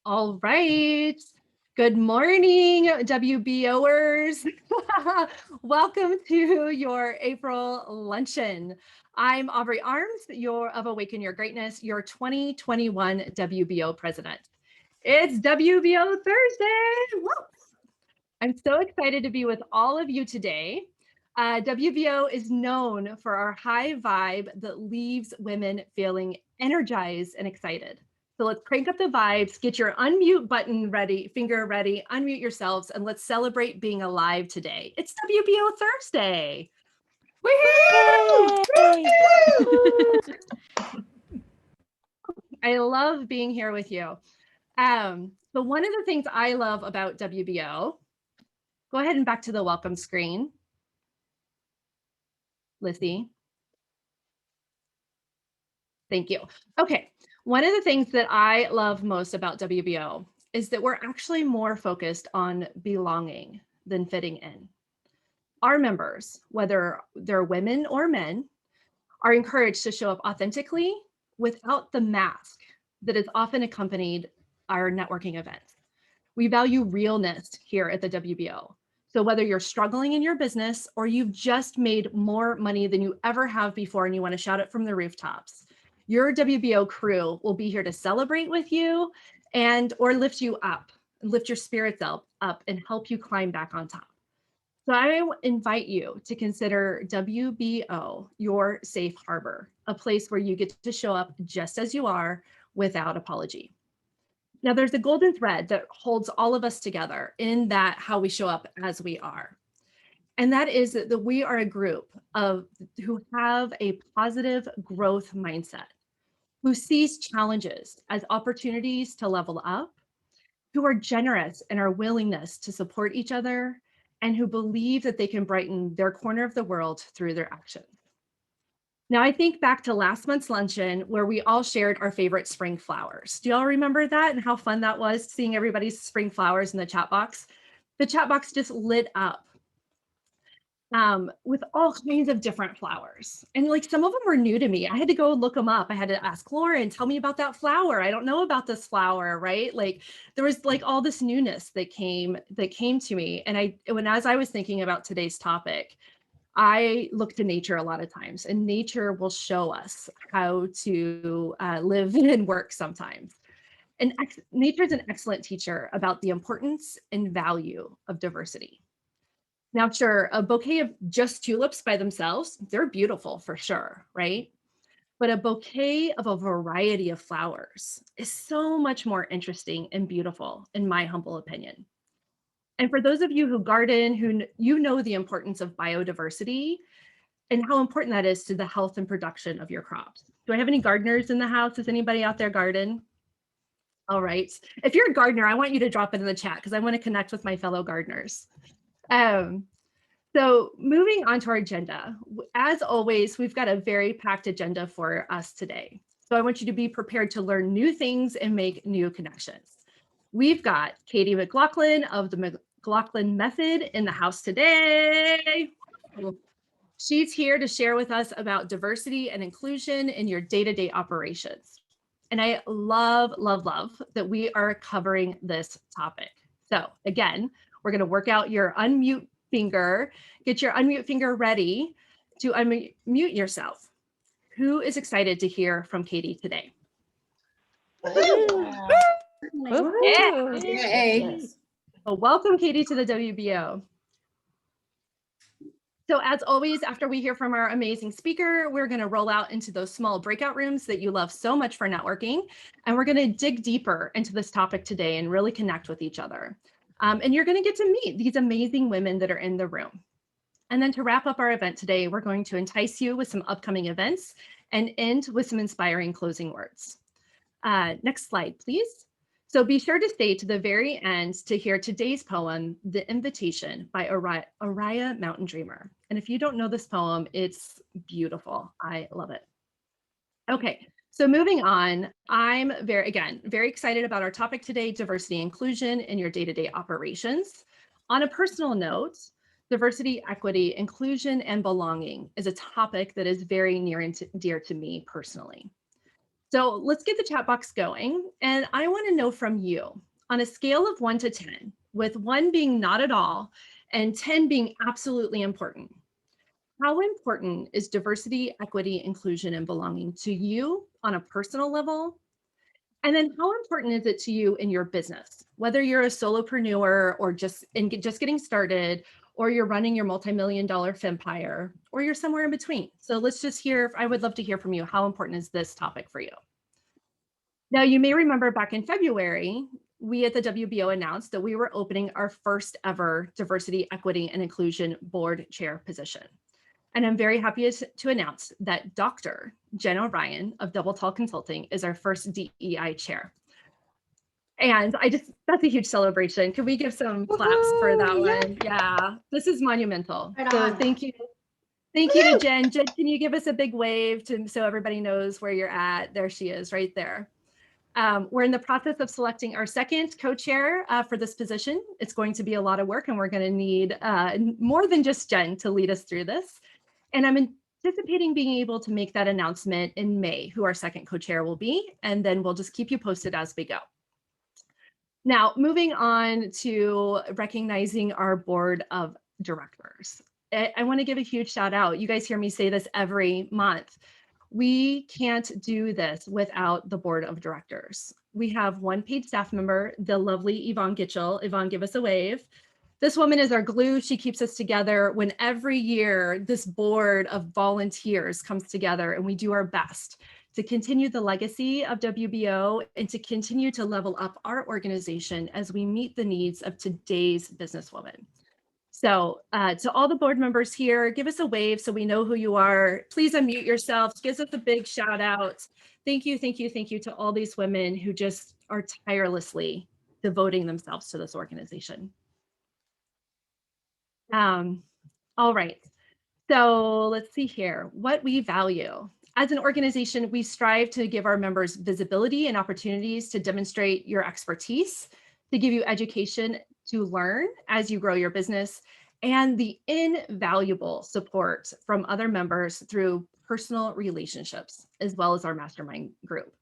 All right. Good morning, WBOers. Welcome to your April luncheon. I'm Aubrey Arms, of Awaken Your Greatness, your 2021 WBO president. It's WBO Thursday. Woo! I'm so excited to be with all of you today. WBO is known for our high vibe that leaves women feeling energized and excited. So let's crank up the vibes, get your unmute button ready, finger ready, unmute yourselves, and let's celebrate being alive today. It's WBO Thursday. I love being here with you. So one of the things I love about WBO, go ahead and back to the welcome screen. Lizzie. Thank you. Okay. One of the things that I love most about WBO is that we're actually more focused on belonging than fitting in. Our members, whether they're women or men, are encouraged to show up authentically without the mask that is often accompanied our networking events. We value realness here at the WBO. So whether you're struggling in your business or you've just made more money than you ever have before and you want to shout it from the rooftops, your WBO crew will be here to celebrate with you or lift you up, lift your spirits up and help you climb back on top. So I invite you to consider WBO your safe harbor, a place where you get to show up just as you are without apology. Now there's a golden thread that holds all of us together in that how we show up as we are. And that is that we are a group who have a positive growth mindset, who sees challenges as opportunities to level up, who are generous in our willingness to support each other, and who believe that they can brighten their corner of the world through their actions. Now, I think back to last month's luncheon where we all shared our favorite spring flowers. Do y'all remember that and how fun that was, seeing everybody's spring flowers in the chat box? The chat box just lit up with all kinds of different flowers. And like some of them were new to me. I had to go look them up. I had to ask Lauren, tell me about that flower. I don't know about this flower, right? Like there was like all this newness that came to me. And as I was thinking about today's topic, I look to nature a lot of times, and nature will show us how to live and work sometimes. And nature is an excellent teacher about the importance and value of diversity. Now, sure, a bouquet of just tulips by themselves, they're beautiful for sure, right? But a bouquet of a variety of flowers is so much more interesting and beautiful, in my humble opinion. And for those of you who garden, who know the importance of biodiversity and how important that is to the health and production of your crops. Do I have any gardeners in the house? Does anybody out there garden? All right. If you're a gardener, I want you to drop it in the chat because I want to connect with my fellow gardeners. So moving on to our agenda, as always, we've got a very packed agenda for us today. So I want you to be prepared to learn new things and make new connections. We've got Katie McLaughlin of the McLaughlin Method in the house today. She's here to share with us about diversity and inclusion in your day-to-day operations. And I love, love, love that we are covering this topic. So again, we're going to work out your unmute finger, get your unmute finger ready to unmute yourself. Who is excited to hear from Katie today? Wow. Yeah. Yes. Well, welcome, Katie, to the WBO. So as always, after we hear from our amazing speaker, we're going to roll out into those small breakout rooms that you love so much for networking. And we're going to dig deeper into this topic today and really connect with each other. And you're going to get to meet these amazing women that are in the room. And then to wrap up our event today, we're going to entice you with some upcoming events and end with some inspiring closing words. Next slide, please. So be sure to stay to the very end to hear today's poem, The Invitation by Araya Mountain Dreamer. And if you don't know this poem, it's beautiful. I love it. Okay, so moving on, I'm very excited about our topic today, diversity and inclusion in your day-to-day operations. On a personal note, diversity, equity, inclusion, and belonging is a topic that is very near and dear to me personally. So let's get the chat box going. And I want to know from you on a scale of 1 to 10, with 1 being not at all and 10 being absolutely important. How important is diversity, equity, inclusion, and belonging to you on a personal level? And then how important is it to you in your business? Whether you're a solopreneur or just getting started, or you're running your multi-million-dollar empire, or you're somewhere in between. So let's just hear, I would love to hear from you. How important is this topic for you? Now, you may remember back in February, we at the WBO announced that we were opening our first ever diversity, equity, and inclusion board chair position. And I'm very happy to announce that Dr. Jen O'Brien of Double Tall Consulting is our first DEI chair. And that's a huge celebration. Can we give some claps for that one? Yeah, this is monumental. Right So on. thank you. Thank you to Jen. Jen, can you give us a big wave so everybody knows where you're at? There she is right there. We're in the process of selecting our second co-chair for this position. It's going to be a lot of work and we're going to need more than just Jen to lead us through this. And I'm anticipating being able to make that announcement in May, who our second co-chair will be, and then we'll just keep you posted as we go. Now, moving on to recognizing our board of directors. I want to give a huge shout out. You guys hear me say this every month. We can't do this without the board of directors. We have one paid staff member, the lovely Yvonne Gitchell. Yvonne, give us a wave. This woman is our glue. She keeps us together when every year this board of volunteers comes together and we do our best to continue the legacy of WBO and to continue to level up our organization as we meet the needs of today's businesswoman. So to all the board members here, give us a wave so we know who you are. Please unmute yourselves. Give us a big shout out. Thank you, thank you, thank you to all these women who just are tirelessly devoting themselves to this organization. All right. So let's see here, what we value. As an organization, we strive to give our members visibility and opportunities to demonstrate your expertise, to give you education to learn as you grow your business, and the invaluable support from other members through personal relationships, as well as our mastermind group.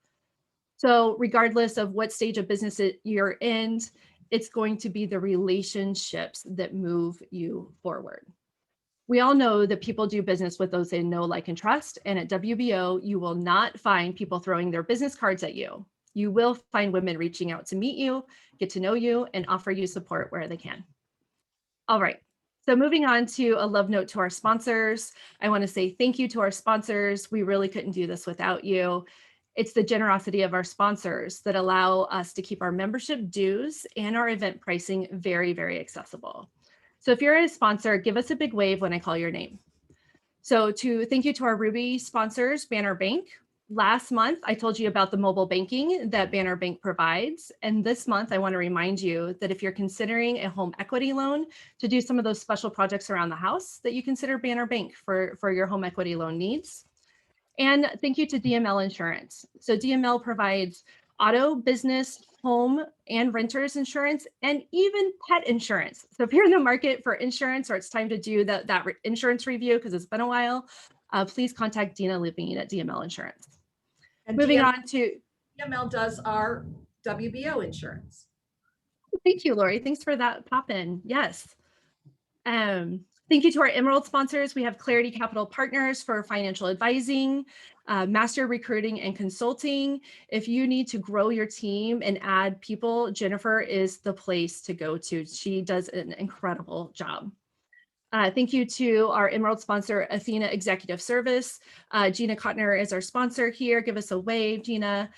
So regardless of what stage of business you're in, it's going to be the relationships that move you forward. We all know that people do business with those they know, like, and trust. And at WBO, you will not find people throwing their business cards at you. You will find women reaching out to meet you, get to know you, and offer you support where they can. All right. So moving on to a love note to our sponsors. I want to say thank you to our sponsors. We really couldn't do this without you. It's the generosity of our sponsors that allow us to keep our membership dues and our event pricing very, very accessible. So if you're a sponsor, give us a big wave when I call your name. So thank you to our Ruby sponsors, Banner Bank. Last month, I told you about the mobile banking that Banner Bank provides. And this month, I want to remind you that if you're considering a home equity loan to do some of those special projects around the house, that you consider Banner Bank for your home equity loan needs. And thank you to Dml Insurance. So Dml provides auto, business, home, and renters insurance, and even pet insurance. So if you're in the market for insurance or it's time to do that insurance review because it's been a while, please contact Dina Levine at Dml Insurance. And Moving on to DML does our WBO insurance. Thank you, Lori. Thanks for that pop in. Yes. Thank you to our Emerald sponsors. We have Clarity Capital Partners for financial advising, Master Recruiting and Consulting. If you need to grow your team and add people, Jennifer is the place to go to. She does an incredible job. Thank you to our Emerald sponsor, Athena Executive Service. Gina Kotner is our sponsor here. Give us a wave, Gina.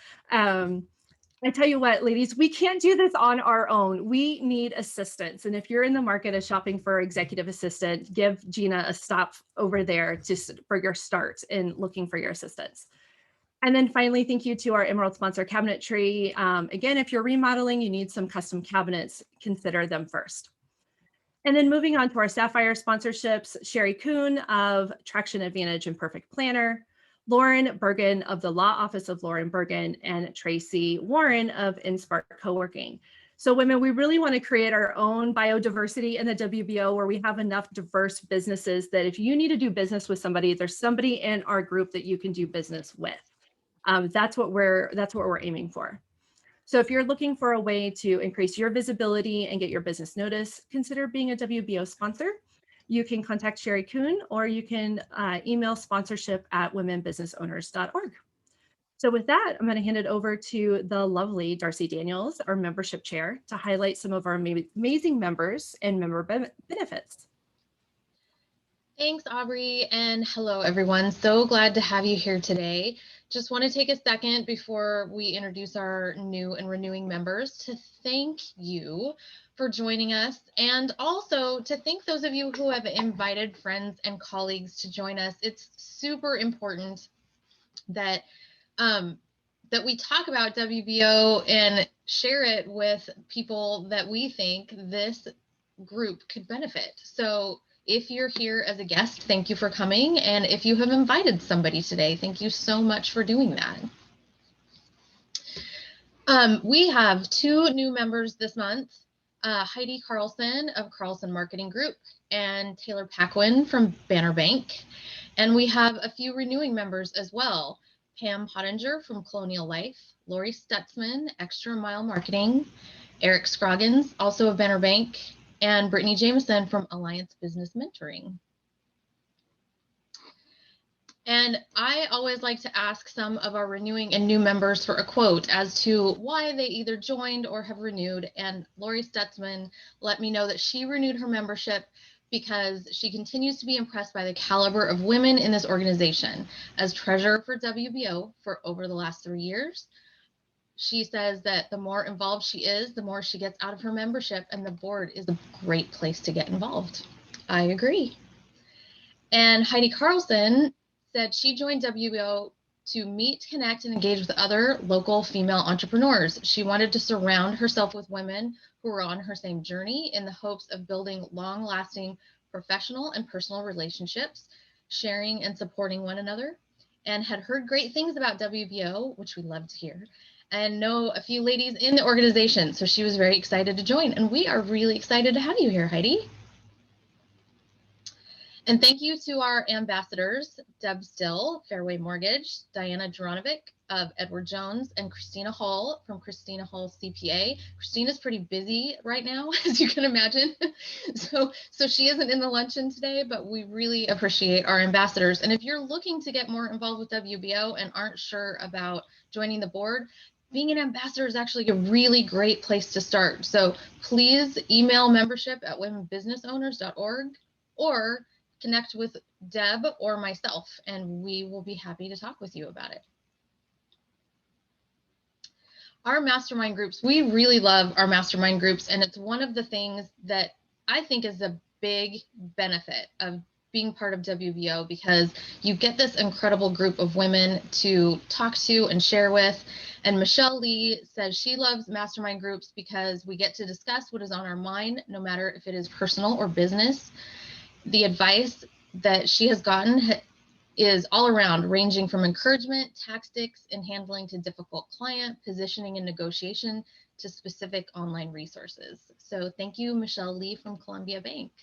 I tell you what, ladies, we can't do this on our own. We need assistance. And if you're in the market of shopping for executive assistant, give Gina a stop over there just for your start in looking for your assistance. And then finally, thank you to our Emerald sponsor, Cabinetry. Again, if you're remodeling, you need some custom cabinets, consider them first. And then moving on to our Sapphire sponsorships, Sherry Kuhn of Traction Advantage and Perfect Planner, Lauren Bergen of the Law Office of Lauren Bergen, and Tracy Warren of InSpark Co-working. So women, we really want to create our own biodiversity in the WBO where we have enough diverse businesses that if you need to do business with somebody, there's somebody in our group that you can do business with. That's what we're aiming for. So if you're looking for a way to increase your visibility and get your business notice, consider being a WBO sponsor. You can contact Sherry Kuhn, or you can email sponsorship@womenbusinessowners.org. So with that, I'm going to hand it over to the lovely Darcy Daniels, our membership chair, to highlight some of our amazing members and member benefits. Thanks, Aubrey, and hello, everyone. So glad to have you here today. Just want to take a second before we introduce our new and renewing members to thank you for joining us, and also to thank those of you who have invited friends and colleagues to join us. It's super important that that we talk about WBO and share it with people that we think this group could benefit. So if you're here as a guest, thank you for coming. And if you have invited somebody today, thank you so much for doing that. We have 2 new members this month, Heidi Carlson of Carlson Marketing Group and Taylor Paquin from Banner Bank. And we have a few renewing members as well, Pam Pottinger from Colonial Life, Lori Stutzman, Extra Mile Marketing, Eric Scroggins, also of Banner Bank, and Brittany Jameson from Alliance Business Mentoring. And I always like to ask some of our renewing and new members for a quote as to why they either joined or have renewed. And Lori Stutzman let me know that she renewed her membership because she continues to be impressed by the caliber of women in this organization. As treasurer for WBO for over the last 3 years, she says that the more involved she is, the more she gets out of her membership, and the board is a great place to get involved. I agree. And Heidi Carlson said she joined WBO to meet, connect, and engage with other local female entrepreneurs. She wanted to surround herself with women who were on her same journey in the hopes of building long-lasting professional and personal relationships, sharing and supporting one another, and had heard great things about WBO, which we love to hear, and know a few ladies in the organization. So she was very excited to join, and we are really excited to have you here, Heidi. And thank you to our ambassadors, Deb Still, Fairway Mortgage, Diana Juranovic of Edward Jones, and Christina Hall from Christina Hall CPA. Christina's pretty busy right now, as you can imagine. So she isn't in the luncheon today, but we really appreciate our ambassadors. And if you're looking to get more involved with WBO and aren't sure about joining the board, being an ambassador is actually a really great place to start. So please email membership@womenbusinessowners.org or connect with Deb or myself, and we will be happy to talk with you about it. Our mastermind groups, we really love our mastermind groups, and it's one of the things that I think is a big benefit of being part of WBO, because you get this incredible group of women to talk to and share with. And Michelle Lee says she loves mastermind groups because we get to discuss what is on our mind, no matter if it is personal or business. The advice that she has gotten is all around, ranging from encouragement, tactics, and handling to difficult client, positioning and negotiation to specific online resources. So thank you, Michelle Lee from Columbia Bank.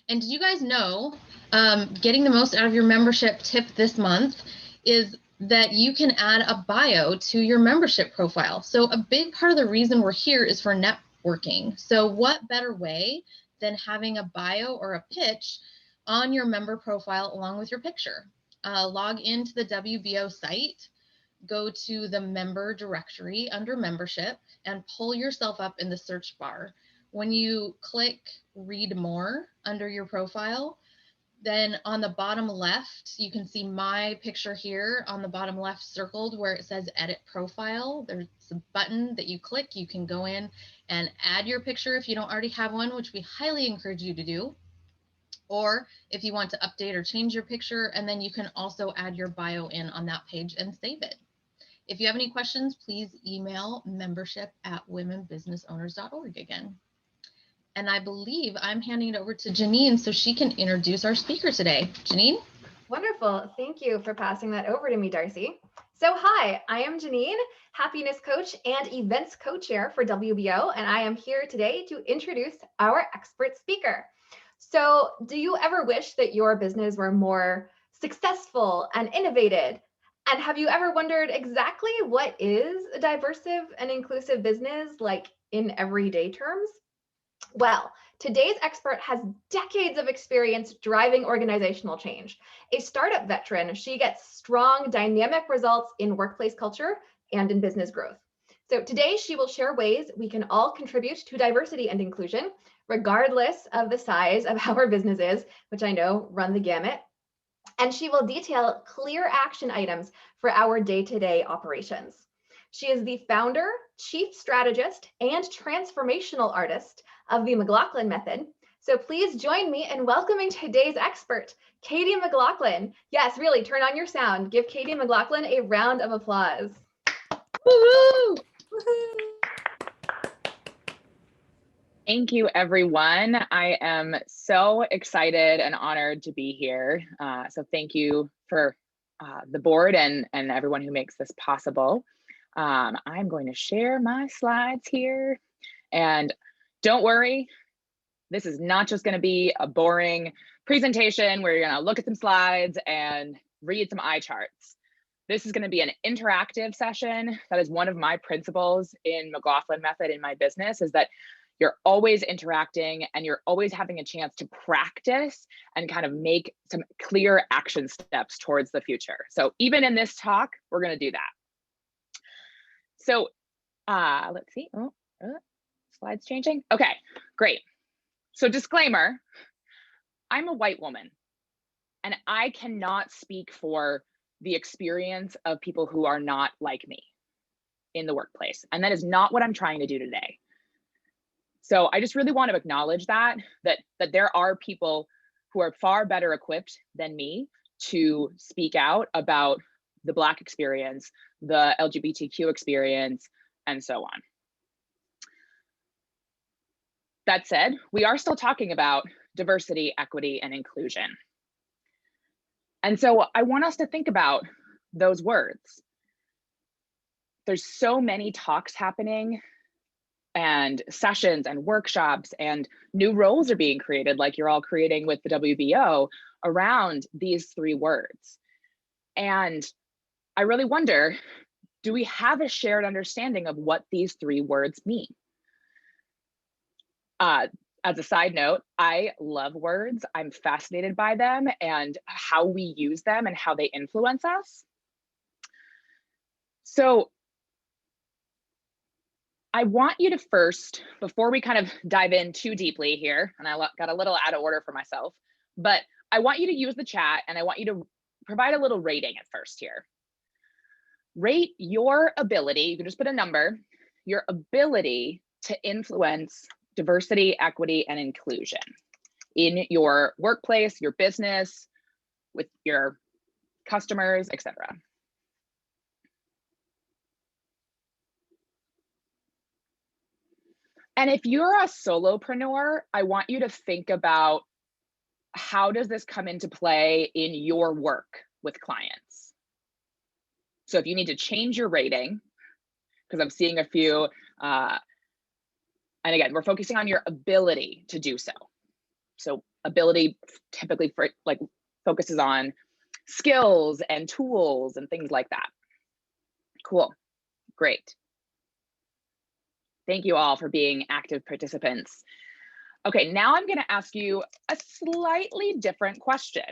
And did you guys know, getting the most out of your membership tip this month is that you can add a bio to your membership profile. So a big part of the reason we're here is for networking. So what better way than having a bio or a pitch on your member profile along with your picture? Log into the WBO site, go to the member directory under membership, and pull yourself up in the search bar. When you click read more under your profile, then on the bottom left, you can see my picture here on the bottom left circled where it says edit profile. There's a button that you click. You can go in and add your picture if you don't already have one, which we highly encourage you to do. Or if you want to update or change your picture, and then you can also add your bio in on that page and save it. If you have any questions, please email membership@womenbusinessowners.org again. And I believe I'm handing it over to Janine so she can introduce our speaker today. Janine? Wonderful. Thank you for passing that over to me, Darcy. So hi, I am Janine, happiness coach and events co-chair for WBO, and I am here today to introduce our expert speaker. So do you ever wish that your business were more successful and innovative And have you ever wondered exactly what is a diverse and inclusive business, like in everyday terms? Well, today's expert has decades of experience driving organizational change. A startup veteran, she gets strong, dynamic results in workplace culture and in business growth. So today she will share ways we can all contribute to diversity and inclusion, regardless of the size of our businesses, which I know run the gamut. And she will detail clear action items for our day-to-day operations. She is the founder, chief strategist, and transformational artist of the McLaughlin method. So please join me in welcoming today's expert, Katie McLaughlin. Yes, really, turn on your sound. Give Katie McLaughlin a round of applause. Woo-hoo! Thank you, everyone. I am so excited and honored to be here. So thank you for the board and everyone who makes this possible. I'm going to share my slides here. And don't worry, this is not just going to be a boring presentation where you're going to look at some slides and read some eye charts. This is going to be an interactive session. That is one of my principles in McLaughlin method in my business, is that you're always interacting and you're always having a chance to practice and kind of make some clear action steps towards the future. So even in this talk, we're going to do that. So let's see. Slides changing. Okay, great. So disclaimer, I'm a white woman and I cannot speak for the experience of people who are not like me in the workplace. And that is not what I'm trying to do today. So I just really want to acknowledge that there are people who are far better equipped than me to speak out about the Black experience, the LGBTQ experience, and so on. That said, we are still talking about diversity, equity, and inclusion. And so I want us to think about those words. There's so many talks happening and sessions and workshops, and new roles are being created, like you're all creating with the WBO, around these three words. And I really wonder, do we have a shared understanding of what these three words mean? As a side note, I love words. I'm fascinated by them and how we use them and how they influence us. So I want you to first, before we kind of dive in too deeply here, and I got a little out of order for myself, but I want you to use the chat and I want you to provide a little rating at first here. Rate your ability, you can just put a number, your ability to influence diversity, equity, and inclusion in your workplace, your business, with your customers, etc. And if you're a solopreneur, I want you to think about, how does this come into play in your work with clients? So if you need to change your rating, because I'm seeing a few, and again, we're focusing on your ability to do so. So ability typically focuses on skills and tools and things like that. Cool, great. Thank you all for being active participants. Okay, now I'm gonna ask you a slightly different question.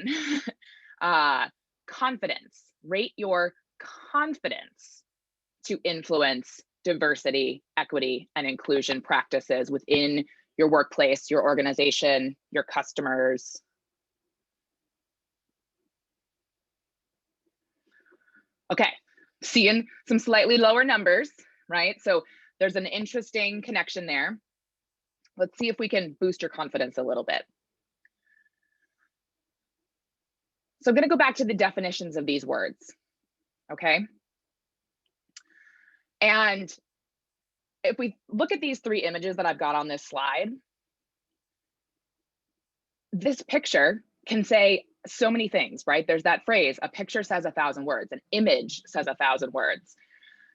Confidence, rate your confidence to influence diversity, equity, and inclusion practices within your workplace, your organization, your customers. Okay, seeing some slightly lower numbers, right? So there's an interesting connection there. Let's see if we can boost your confidence a little bit. So I'm going to go back to the definitions of these words, okay? And if we look at these three images that I've got on this slide, this picture can say so many things, right? There's that phrase, a picture says 1,000 words, an image says 1,000 words.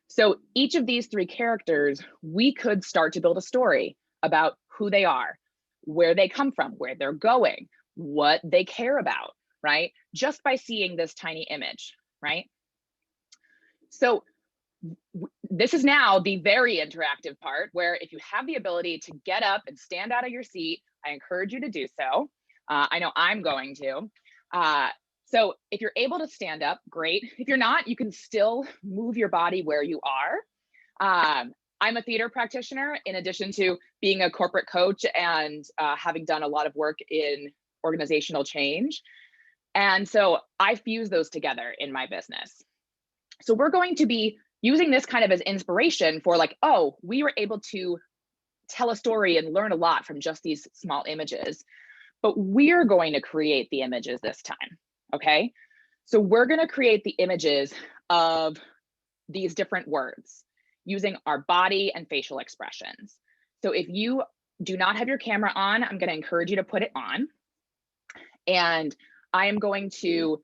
So each of these three characters, we could start to build a story about who they are, where they come from, where they're going, what they care about, right? Just by seeing this tiny image, right? So this is now the very interactive part where if you have the ability to get up and stand out of your seat, I encourage you to do so. I know I'm going to. So if you're able to stand up, great. If you're not, you can still move your body where you are. I'm a theater practitioner in addition to being a corporate coach and having done a lot of work in organizational change. And so I fuse those together in my business. So we're going to be using this kind of as inspiration for like, oh, we were able to tell a story and learn a lot from just these small images, but we're going to create the images this time, okay? So we're going to create the images of these different words using our body and facial expressions. So if you do not have your camera on, I'm going to encourage you to put it on. And I am going to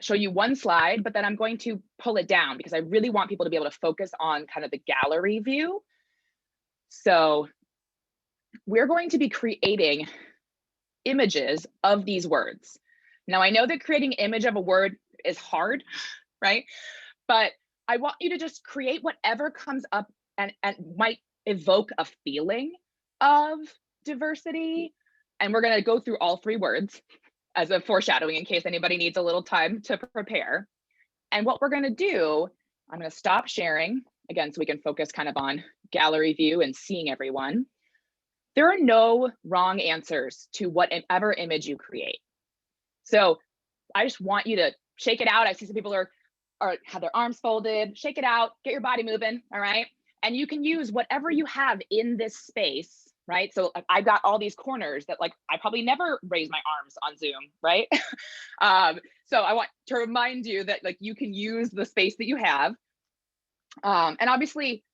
show you one slide, but then I'm going to pull it down because I really want people to be able to focus on kind of the gallery view. So we're going to be creating images of these words. Now I know that creating an image of a word is hard, right? But I want you to just create whatever comes up and might evoke a feeling of diversity. And we're going to go through all three words as a foreshadowing in case anybody needs a little time to prepare. And what we're going to do, I'm going to stop sharing again so we can focus kind of on gallery view and seeing everyone. There are no wrong answers to whatever image you create. So I just want you to shake it out. I see some people are have their arms folded. Shake it out, get your body moving, all right? And you can use whatever you have in this space, right? So I've got all these corners that like, I probably never raise my arms on Zoom, right? So I want to remind you that like you can use the space that you have. And obviously,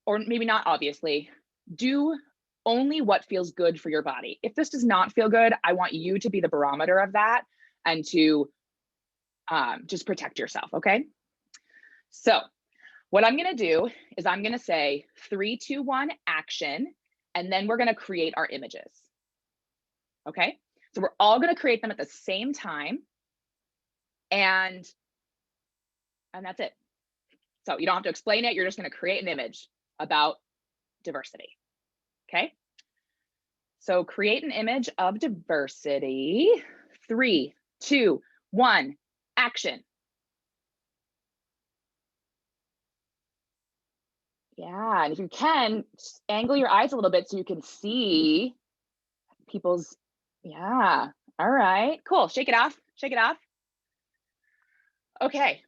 or maybe not obviously, do only what feels good for your body. If this does not feel good, I want you to be the barometer of that and to just protect yourself, okay? So what I'm gonna do is I'm gonna say 3, 2, 1, action, and then we're gonna create our images, okay? So we're all gonna create them at the same time, and that's it. So you don't have to explain it, you're just gonna create an image about diversity, okay? So create an image of diversity. 3, 2, 1, action. Yeah, and if you can, just angle your eyes a little bit so you can see people's, yeah, all right, cool, shake it off, shake it off. Okay,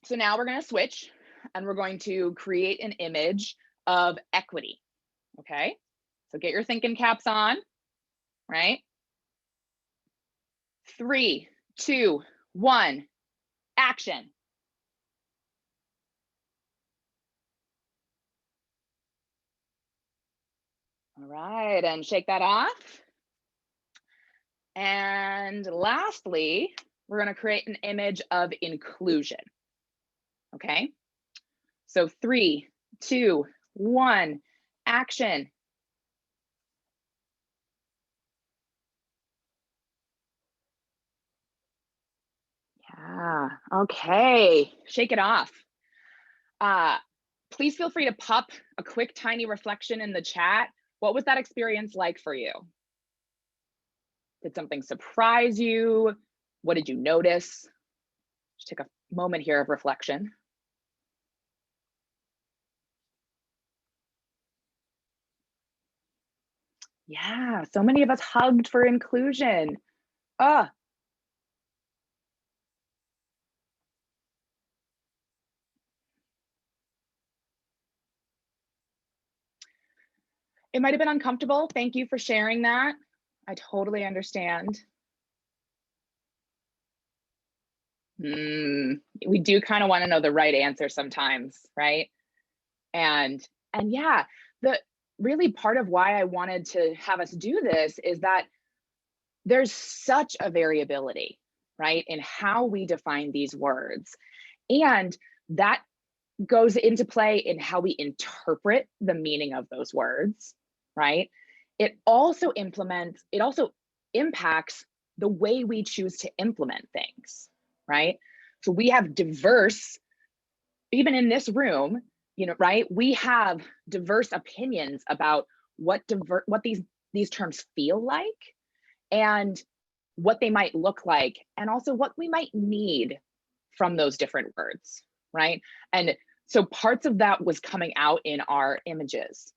so now we're gonna switch and we're going to create an image of equity, okay? So get your thinking caps on, right? 3, 2, 1, action. All right, and shake that off. And lastly, we're going to create an image of inclusion. Okay, so 3, 2, 1, action. Yeah, okay, shake it off. Please feel free to pop a quick tiny reflection in the chat. What was that experience like for you? Did something surprise you? What did you notice? Just take a moment here of reflection. Yeah, so many of us hugged for inclusion. It might have been uncomfortable. Thank you for sharing that. I totally understand. We do kind of want to know the right answer sometimes, right? And yeah, the really part of why I wanted to have us do this is that there's such a variability, right, in how we define these words. And that goes into play in how we interpret the meaning of those words, right? It also impacts the way we choose to implement things, right? So we have diverse even in this room, right, we have diverse opinions about what these terms feel like and what they might look like, and also what we might need from those different words, right? And so parts of that was coming out in our images.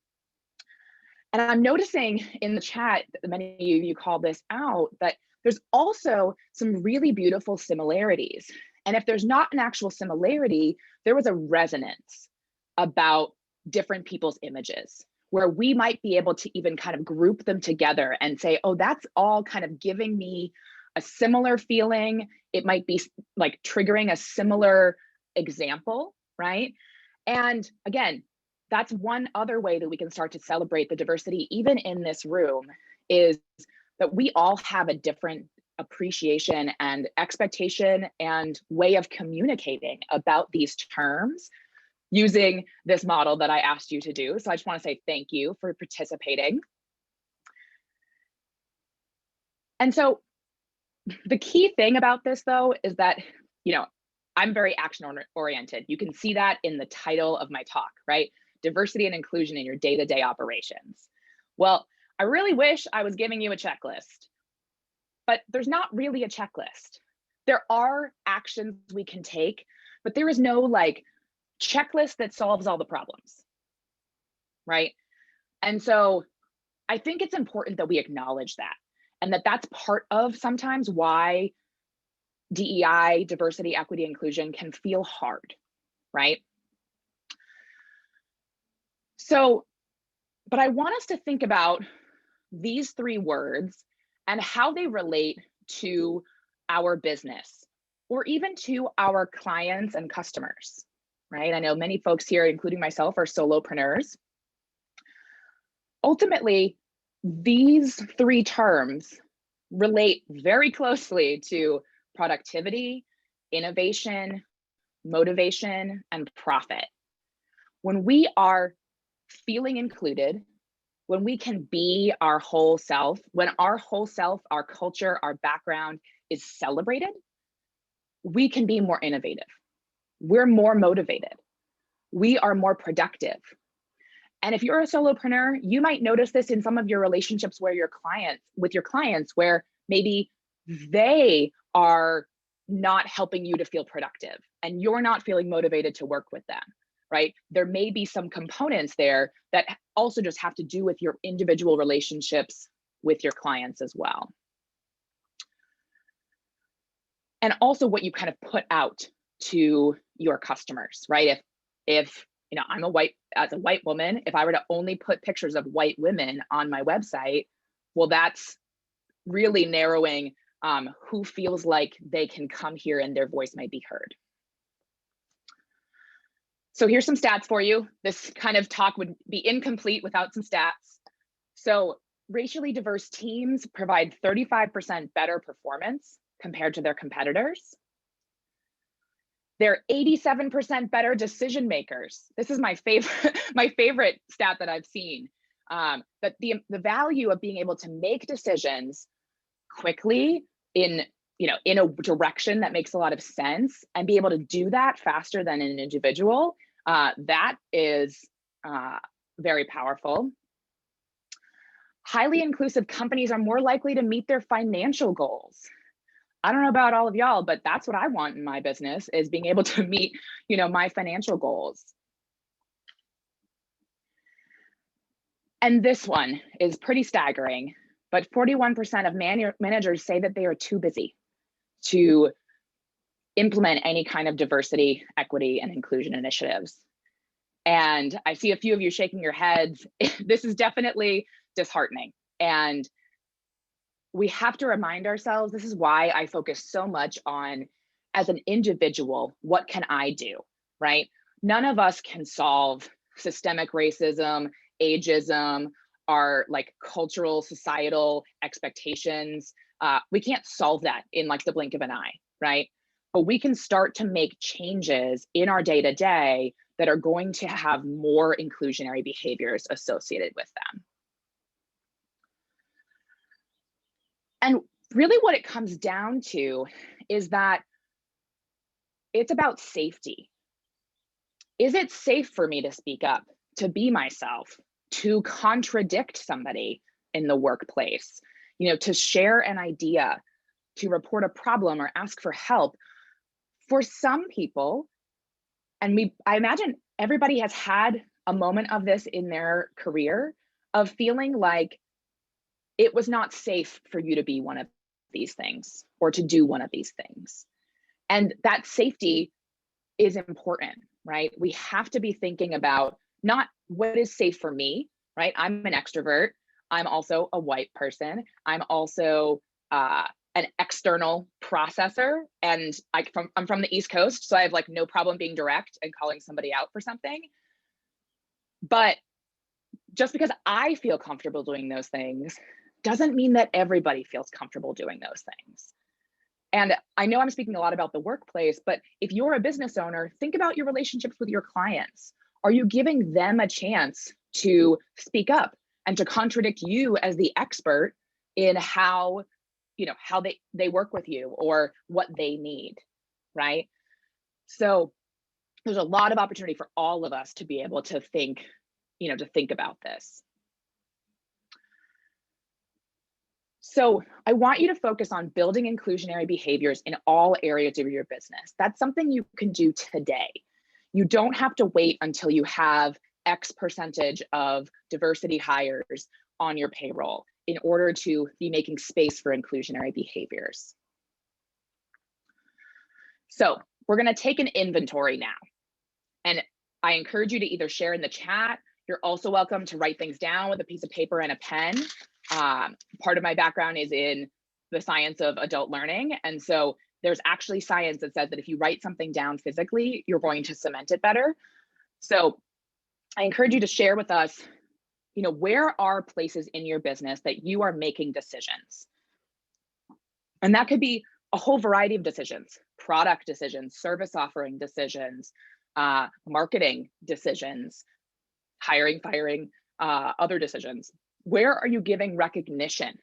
And I'm noticing in the chat, many of you call this out, that there's also some really beautiful similarities. And if there's not an actual similarity, there was a resonance about different people's images, where we might be able to even kind of group them together and say, oh, that's all kind of giving me a similar feeling. It might be like triggering a similar example, right? And again, that's one other way that we can start to celebrate the diversity, even in this room, is that we all have a different appreciation and expectation and way of communicating about these terms using this model that I asked you to do. So I just want to say thank you for participating. And so the key thing about this, though, is that, I'm very action oriented. You can see that in the title of my talk, right? Diversity and inclusion in your day-to-day operations. Well, I really wish I was giving you a checklist, but there's not really a checklist. There are actions we can take, but there is no like checklist that solves all the problems, right? And so I think it's important that we acknowledge that, and that's part of sometimes why DEI, diversity, equity, inclusion can feel hard, right? So, but I want us to think about these three words and how they relate to our business or even to our clients and customers, right? I know many folks here, including myself, are solopreneurs. Ultimately, these three terms relate very closely to productivity, innovation, motivation, and profit. When we are feeling included, when we can be our whole self, when our whole self, our culture, our background is celebrated, we can be more innovative. We're more motivated. We are more productive. And if you're a solopreneur, you might notice this in some of your relationships with your clients, where maybe they are not helping you to feel productive and you're not feeling motivated to work with them, right? There may be some components there that also just have to do with your individual relationships with your clients as well. And also what you kind of put out to your customers, right? If I'm as a white woman, if I were to only put pictures of white women on my website, well, that's really narrowing who feels like they can come here and their voice might be heard. So here's some stats for you. This kind of talk would be incomplete without some stats. So racially diverse teams provide 35% better performance compared to their competitors. They're 87% better decision makers. This is my favorite stat that I've seen. That the value of being able to make decisions quickly in a direction that makes a lot of sense and be able to do that faster than an individual, that is very powerful. Highly inclusive companies are more likely to meet their financial goals. I don't know about all of y'all, but that's what I want in my business, is being able to meet, my financial goals. And this one is pretty staggering, but 41% of managers say that they are too busy to implement any kind of diversity, equity, and inclusion initiatives. And I see a few of you shaking your heads. This is definitely disheartening. And we have to remind ourselves, this is why I focus so much on, as an individual, what can I do, right? None of us can solve systemic racism, ageism, our like cultural, societal expectations. We can't solve that in like the blink of an eye, right? But we can start to make changes in our day-to-day that are going to have more inclusionary behaviors associated with them. And really what it comes down to is that it's about safety. Is it safe for me to speak up, to be myself, to contradict somebody in the workplace, to share an idea, to report a problem or ask for help? For some people, and I imagine everybody has had a moment of this in their career, of feeling like it was not safe for you to be one of these things or to do one of these things. And that safety is important, right? We have to be thinking about not what is safe for me, right? I'm an extrovert. I'm also a white person. I'm also an external processor, and I'm from the East Coast, so I have like no problem being direct and calling somebody out for something. But just because I feel comfortable doing those things doesn't mean that everybody feels comfortable doing those things. And I know I'm speaking a lot about the workplace, but if you're a business owner, think about your relationships with your clients. Are you giving them a chance to speak up and to contradict you as the expert in how they work with you or what they need, right? So there's a lot of opportunity for all of us to be able to think about this. So I want you to focus on building inclusionary behaviors in all areas of your business. That's something you can do today. You don't have to wait until you have X percentage of diversity hires on your payroll in order to be making space for inclusionary behaviors. So we're going to take an inventory now. And I encourage you to either share in the chat. You're also welcome to write things down with a piece of paper and a pen. Part of my background is in the science of adult learning. And so there's actually science that says that if you write something down physically, you're going to cement it better. So I encourage you to share with us, where are places in your business that you are making decisions? And that could be a whole variety of decisions: product decisions, service offering decisions, marketing decisions, hiring, firing, other decisions. Where are you giving recognition?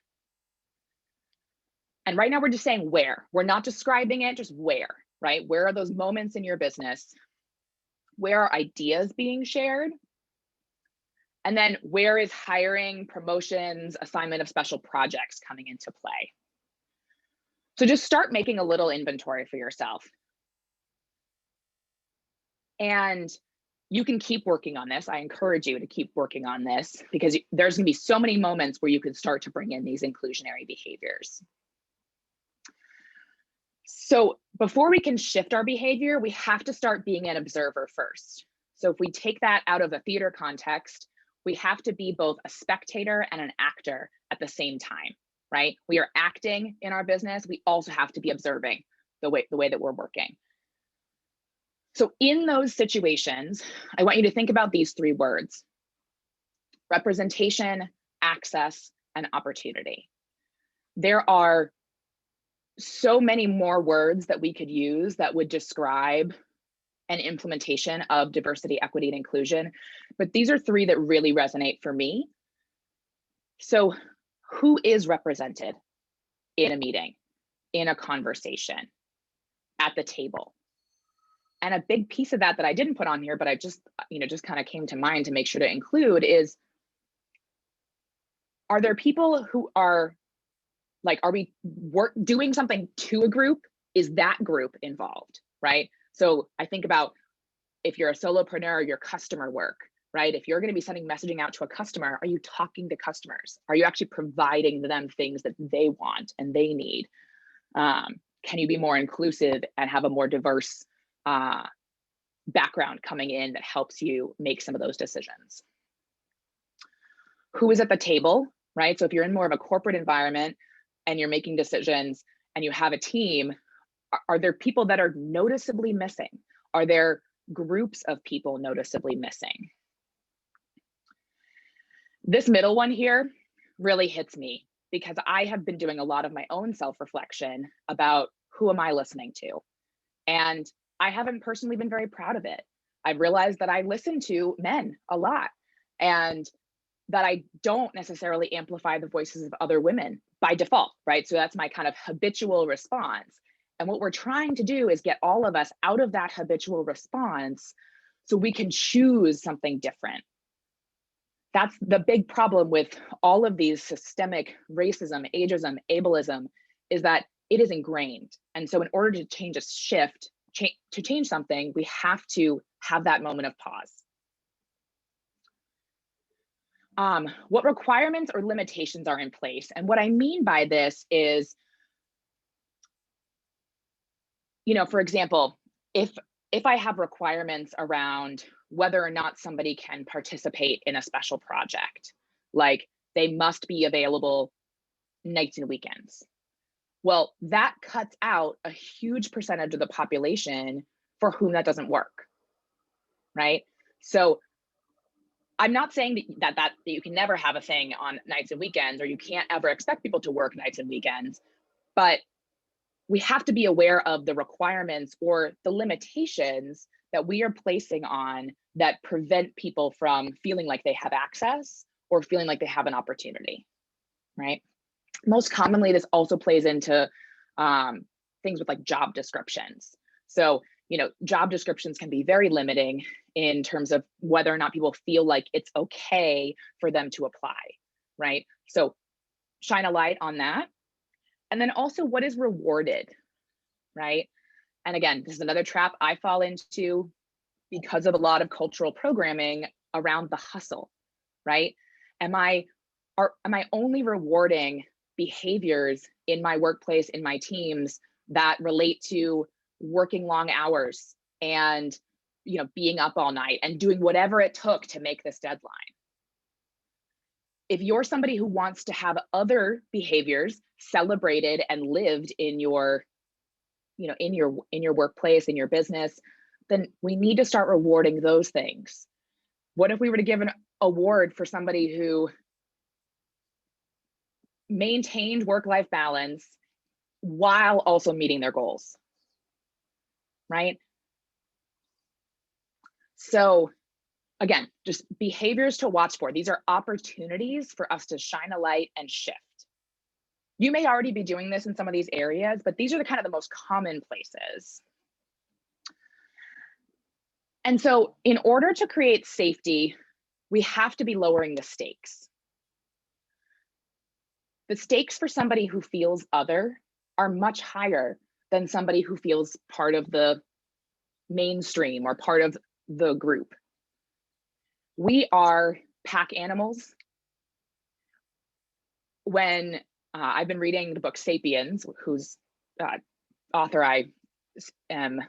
And right now we're just saying where. We're not describing it, just where, right? Where are those moments in your business? Where are ideas being shared? And then where is hiring, promotions, assignment of special projects coming into play? So just start making a little inventory for yourself. And you can keep working on this. I encourage you to keep working on this because there's going to be so many moments where you can start to bring in these inclusionary behaviors. So before we can shift our behavior, we have to start being an observer first. So if we take that out of a theater context, we have to be both a spectator and an actor at the same time, right? We are acting in our business. We also have to be observing the way that we're working. So in those situations, I want you to think about these three words: representation, access, and opportunity. There are so many more words that we could use that would describe an implementation of diversity, equity, and inclusion, but these are three that really resonate for me. So who is represented in a meeting, in a conversation, at the table? And a big piece of that I didn't put on here, but I just kind of came to mind to make sure to include is, are there people who are are we doing something to a group? Is that group involved, right? So I think about if you're a solopreneur, your customer work, right? If you're going to be sending messaging out to a customer, are you talking to customers? Are you actually providing them things that they want and they need? Can you be more inclusive and have a more diverse background coming in that helps you make some of those decisions? Who is at the table, right? So if you're in more of a corporate environment and you're making decisions and you have a team, are there people that are noticeably missing? Are there groups of people noticeably missing? This middle one here really hits me because I have been doing a lot of my own self-reflection about who am I listening to? And I haven't personally been very proud of it. I've realized that I listen to men a lot and that I don't necessarily amplify the voices of other women by default, right? So that's my kind of habitual response. And what we're trying to do is get all of us out of that habitual response so we can choose something different. That's the big problem with all of these systemic racism, ageism, ableism, is that it is ingrained. And so in order to change a shift, to change something, we have to have that moment of pause. What requirements or limitations are in place? And what I mean by this is, for example, if I have requirements around whether or not somebody can participate in a special project, like they must be available nights and weekends. Well, that cuts out a huge percentage of the population for whom that doesn't work, right? So I'm not saying that you can never have a thing on nights and weekends, or you can't ever expect people to work nights and weekends, but we have to be aware of the requirements or the limitations that we are placing on that prevent people from feeling like they have access or feeling like they have an opportunity, right? Most commonly, this also plays into things with like job descriptions. So, job descriptions can be very limiting in terms of whether or not people feel like it's okay for them to apply, right? So shine a light on that. And then also what is rewarded, right? And again, this is another trap I fall into because of a lot of cultural programming around the hustle, right? Am I only rewarding behaviors in my workplace, in my teams, that relate to working long hours and being up all night and doing whatever it took to make this deadline? If you're somebody who wants to have other behaviors celebrated and lived in your workplace, in your business, then we need to start rewarding those things. What if we were to give an award for somebody who maintained work-life balance while also meeting their goals, right? So again, just behaviors to watch for. These are opportunities for us to shine a light and shift. You may already be doing this in some of these areas, but these are the most common places. And so in order to create safety, we have to be lowering the stakes. The stakes for somebody who feels other are much higher than somebody who feels part of the mainstream or part of the group. We are pack animals. When I've been reading the book Sapiens, whose author I am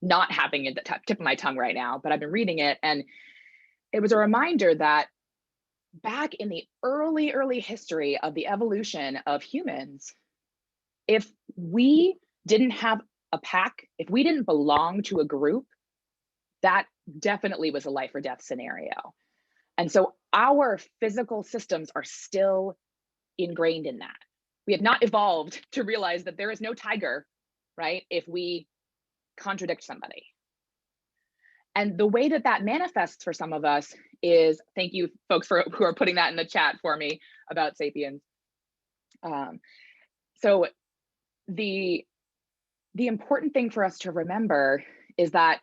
not having at the tip of my tongue right now, but I've been reading it, and it was a reminder that back in the early history of the evolution of humans, if we didn't have a pack, if we didn't belong to a group, that definitely was a life or death scenario. And so our physical systems are still ingrained in that. We have not evolved to realize that there is no tiger, right, if we contradict somebody. And the way that manifests for some of us is, thank you folks who are putting that in the chat for me about Sapiens. So the important thing for us to remember is that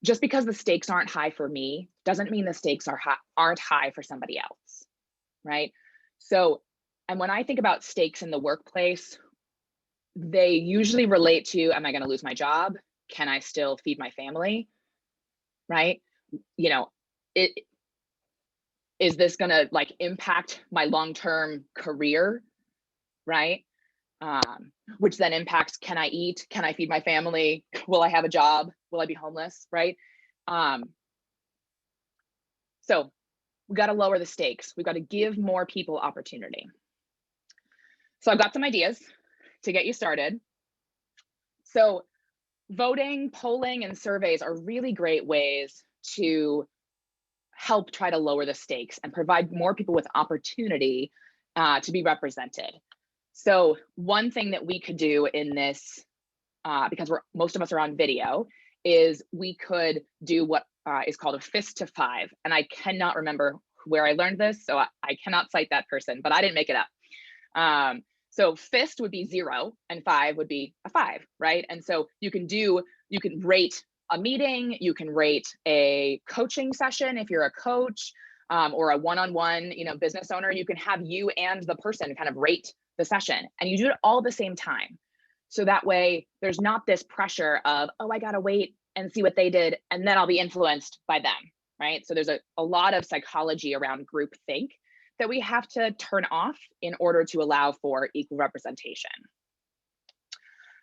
just because the stakes aren't high for me doesn't mean the stakes aren't high for somebody else, right? So, and when I think about stakes in the workplace, they usually relate to, am I going to lose my job? Can I still feed my family? Right? Is this going to impact my long-term career? Right? Which then impacts, can I eat? Can I feed my family? Will I have a job? Will I be homeless? Right? So we got to lower the stakes. We've got to give more people opportunity. So I've got some ideas to get you started. So voting, polling, and surveys are really great ways to help try to lower the stakes and provide more people with opportunity to be represented. So one thing that we could do in this, because most of us are on video, is we could do what is called a fist to 5. And I cannot remember where I learned this, so I cannot cite that person, but I didn't make it up. So fist would be 0 and 5 would be a 5, right? And so you can rate a meeting, you can rate a coaching session if you're a coach, or a one-on-one, business owner. You can have you and the person kind of rate the session, and you do it all at the same time. So that way there's not this pressure of, oh, I gotta wait and see what they did, and then I'll be influenced by them, right? So there's a lot of psychology around group think that we have to turn off in order to allow for equal representation.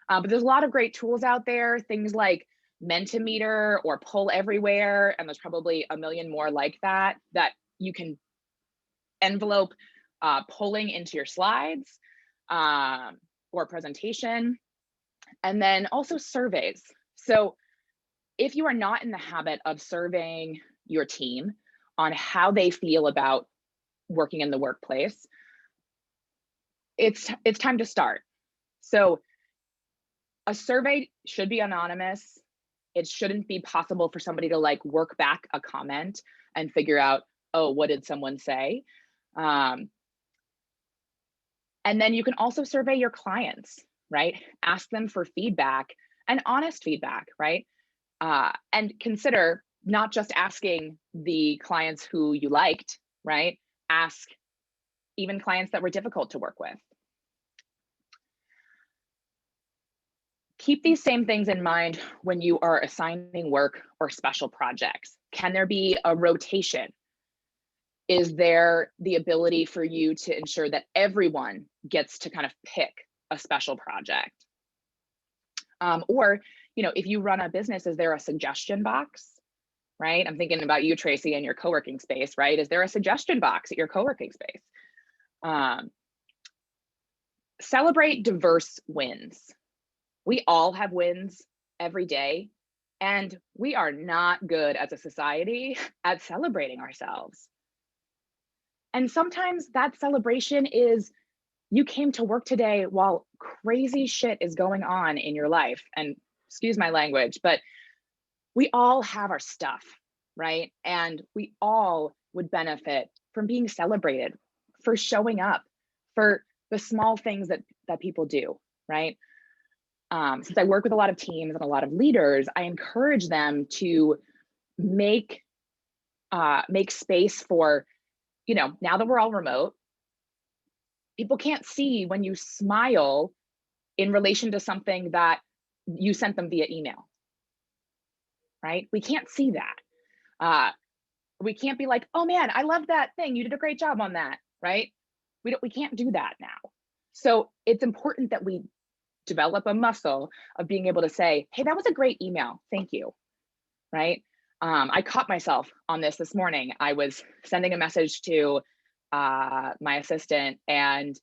But there's a lot of great tools out there, things like Mentimeter or Poll Everywhere, and there's probably a million more like that, that you can envelope polling into your slides or presentation. And then also surveys. So if you are not in the habit of surveying your team on how they feel about working in the workplace, it's time to start. So a survey should be anonymous. It shouldn't be possible for somebody to like work back a comment and figure out, oh, what did someone say? And then you can also survey your clients, right? Ask them for feedback and honest feedback, right? And consider not just asking the clients who you liked, right? Ask even clients that were difficult to work with. Keep these same things in mind when you are assigning work or special projects. Can there be a rotation? Is there the ability for you to ensure that everyone gets to kind of pick a special project? Or, if you run a business, is there a suggestion box, right? I'm thinking about you, Tracy, and your co-working space, right? Is there a suggestion box at your co-working space? Celebrate diverse wins. We all have wins every day, and we are not good as a society at celebrating ourselves. And sometimes that celebration is you came to work today while crazy shit is going on in your life. And excuse my language, but we all have our stuff, right? And we all would benefit from being celebrated for showing up, for the small things that people do, right? Since I work with a lot of teams and a lot of leaders, I encourage them to make space for, now that we're all remote, people can't see when you smile in relation to something that you sent them via email, right? We can't see that. We can't be like, oh man, I love that thing. You did a great job on that, right? We can't do that now. So it's important that we develop a muscle of being able to say, hey, that was a great email. Thank you, right? I caught myself on this morning. I was sending a message to my assistant and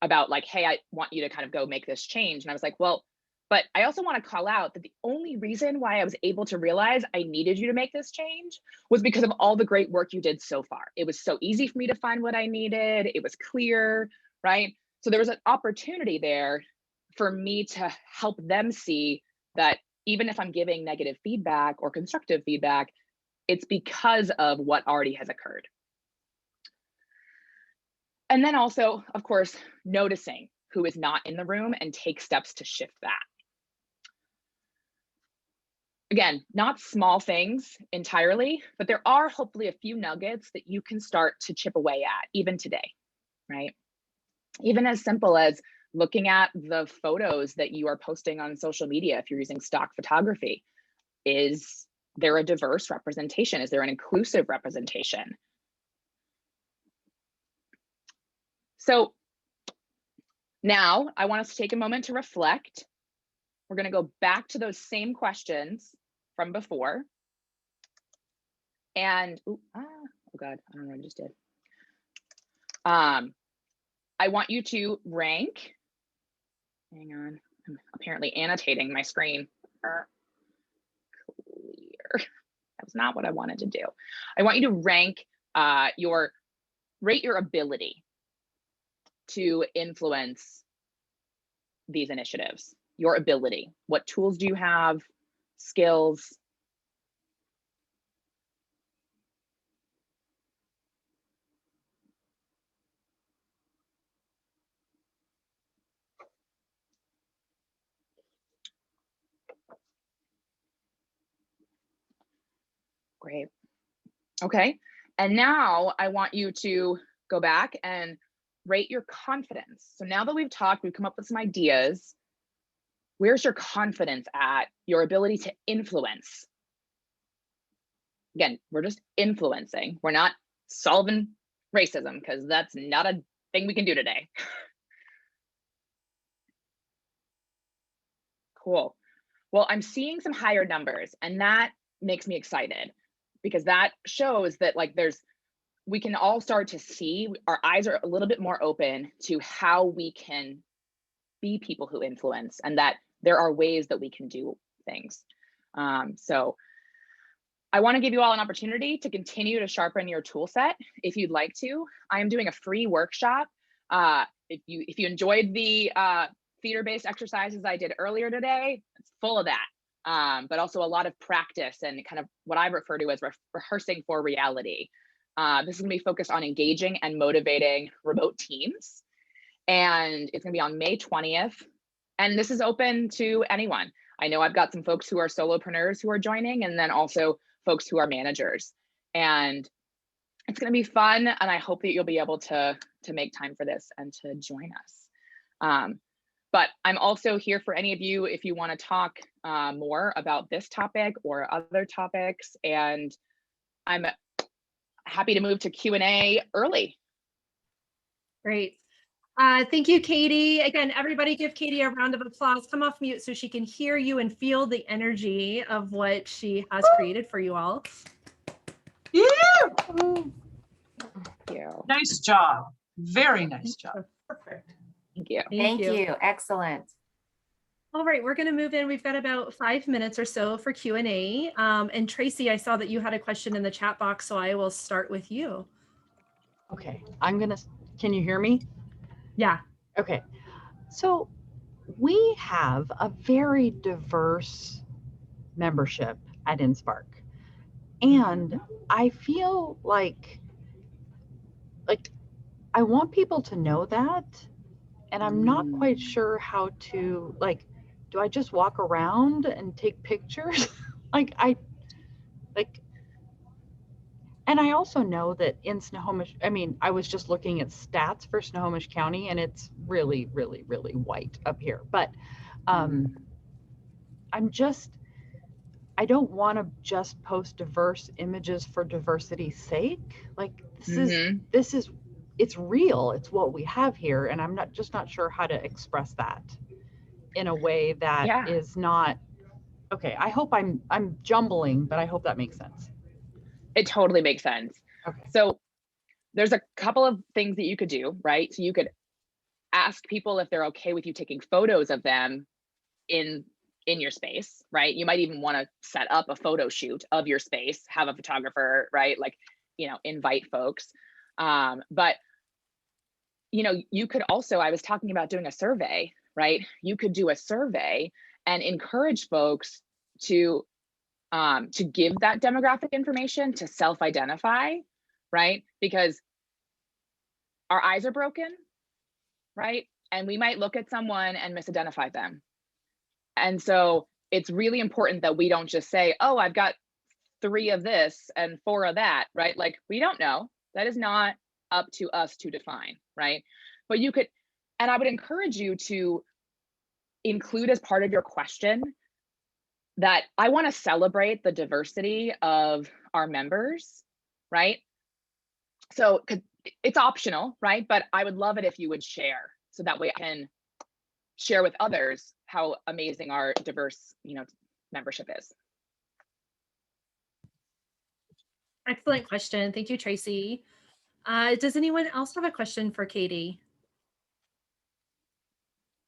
about like, hey, I want you to kind of go make this change. And I was like, well, but I also want to call out that the only reason why I was able to realize I needed you to make this change was because of all the great work you did so far. It was so easy for me to find what I needed. It was clear, right? So there was an opportunity there for me to help them see that even if I'm giving negative feedback or constructive feedback, it's because of what already has occurred. And then also, of course, noticing who is not in the room and take steps to shift that. Again, not small things entirely, but there are hopefully a few nuggets that you can start to chip away at even today, right? Even as simple as looking at the photos that you are posting on social media if you're using stock photography. Is there a diverse representation? Is there an inclusive representation? So now I want us to take a moment to reflect. We're going to go back to those same questions from before. And, oh God, I don't know what I just did. I want you to rank. Hang on, I'm apparently annotating my screen. Clear. That's not what I wanted to do. I want you to rank rate your ability to influence these initiatives. Your ability. What tools do you have? Skills? Great. Okay. And now I want you to go back and rate your confidence. So now that we've talked, we've come up with some ideas. Where's your confidence at, your ability to influence? Again, we're just influencing. We're not solving racism because that's not a thing we can do today. Cool. Well, I'm seeing some higher numbers, and that makes me excited because that shows that like we can all start to see, our eyes are a little bit more open to how we can be people who influence, and that there are ways that we can do things. So I want to give you all an opportunity to continue to sharpen your tool set if you'd like to. I am doing a free workshop. If you enjoyed the theater-based exercises I did earlier today, it's full of that, but also a lot of practice and kind of what I refer to as rehearsing for reality. This is going to be focused on engaging and motivating remote teams. And it's going to be on May 20th. And this is open to anyone. I know I've got some folks who are solopreneurs who are joining, and then also folks who are managers. And it's going to be fun. And I hope that you'll be able to make time for this and to join us. But I'm also here for any of you if you want to talk more about this topic or other topics. And I'm happy to move to Q&A early. Great. Thank you, Katie. Again, everybody give Katie a round of applause. Come off mute so she can hear you and feel the energy of what she has created for you all. Yeah. Thank you. Nice job. Very nice job. Perfect. Thank you. Thank you. Excellent. All right, we're going to move in. We've got about 5 minutes or so for Q&A. And Tracy, I saw that you had a question in the chat box, so I will start with you. Okay, can you hear me? Yeah. Okay, so we have a very diverse membership at InSpark. And I feel like I want people to know that. And I'm not quite sure how to, do I just walk around and take pictures? And I also know that in Snohomish, I was just looking at stats for Snohomish County, and it's really, really, really white up here. But I don't want to just post diverse images for diversity's sake. It's real. It's what we have here. And I'm not sure how to express that in a way that is not, okay, I hope I'm jumbling, but I hope that makes sense. It totally makes sense. Okay. So there's a couple of things that you could do, right? So you could ask people if they're okay with you taking photos of them in your space, right? You might even want to set up a photo shoot of your space, have a photographer, right? Invite folks. But you could also, I was talking about doing a survey, right? You could do a survey and encourage folks to give that demographic information, to self-identify, right? Because our eyes are broken, right? And we might look at someone and misidentify them. And so it's really important that we don't just say, oh, I've got 3 of this and 4 of that, right? We don't know. That is not up to us to define, right? But you could, and I would encourage you to include as part of your question that I want to celebrate the diversity of our members, right? So it's optional, right? But I would love it if you would share, so that way I can share with others how amazing our diverse, membership is. Excellent question. Thank you, Tracy. Does anyone else have a question for Katie?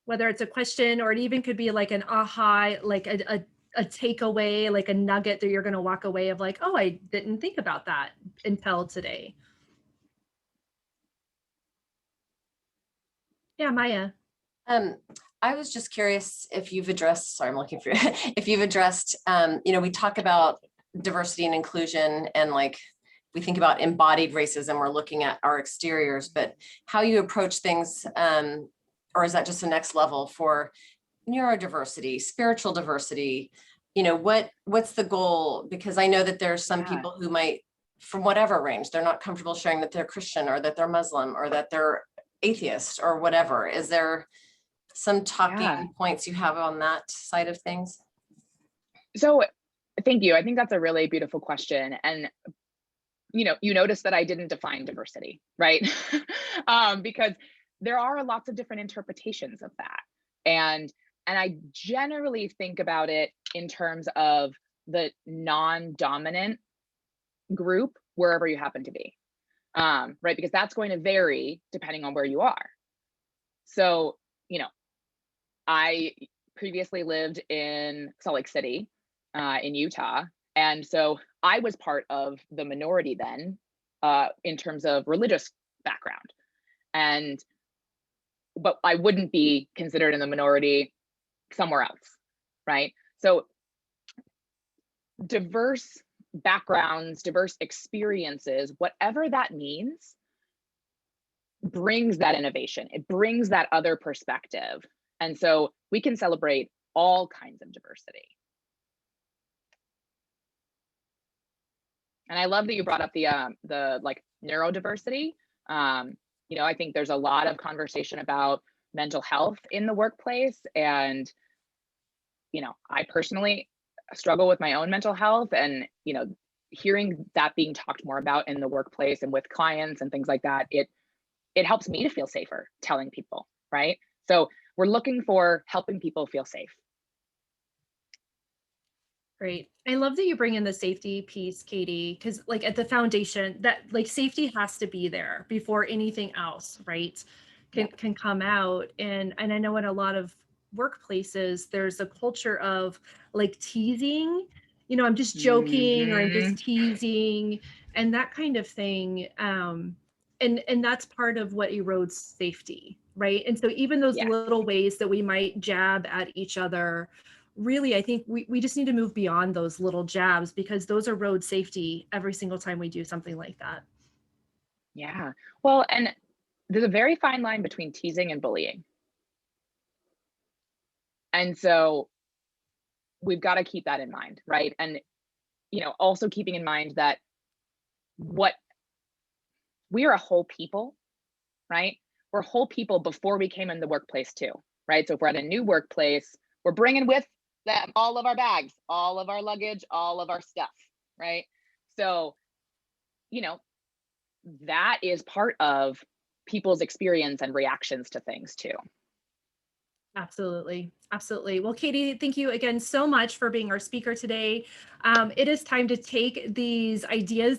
Whether it's a question or it even could be like an aha, like a takeaway, like a nugget that you're going to walk away of oh, I didn't think about that until today. Yeah, Maya. I was just curious if you've addressed, sorry, I'm looking for, if you've addressed, we talk about diversity and inclusion, and we think about embodied racism, we're looking at our exteriors, but how you approach things, or is that just the next level for neurodiversity, spiritual diversity, you know, what's the goal? Because I know that there's some people who might, from whatever range, they're not comfortable sharing that they're Christian or that they're Muslim or that they're atheist or whatever. Is there some talking points you have on that side of things? So thank you. I think that's a really beautiful question. And, you know, you notice that I didn't define diversity, right? Because there are lots of different interpretations of that. And I generally think about it in terms of the non-dominant group, wherever you happen to be, right? Because that's going to vary depending on where you are. So, you know, I previously lived in Salt Lake City, in Utah. And so I was part of the minority then, in terms of religious background. But I wouldn't be considered in the minority somewhere else, right? So diverse backgrounds, diverse experiences, whatever that means, brings that innovation. It brings that other perspective. And so we can celebrate all kinds of diversity. And I love that you brought up the like neurodiversity. You know, I think there's a lot of conversation about mental health in the workplace. And, you know, I personally struggle with my own mental health, and, you know, hearing that being talked more about in the workplace and with clients and things like that, it helps me to feel safer telling people, right? So we're looking for helping people feel safe. Great. I love that you bring in the safety piece, Katie, because like at the foundation, that like safety has to be there before anything else, right? Can come out. And I know in a lot of workplaces, there's a culture of like teasing, you know, I'm just joking or I'm just teasing and that kind of thing. And that's part of what erodes safety, right? And so even those little ways that we might jab at each other, really, I think we just need to move beyond those little jabs, because those are road safety every single time we do something like that. Yeah. Well, and there's a very fine line between teasing and bullying. And so we've got to keep that in mind, right? And, you know, also keeping in mind that we are a whole people, right? We're whole people before we came in the workplace too, right? So if we're at a new workplace, we're bringing with them all of our bags, all of our luggage, all of our stuff, right? So, you know, that is part of people's experience and reactions to things too. Absolutely. Absolutely. Well, Katie, thank you again so much for being our speaker today. It is time to take these ideas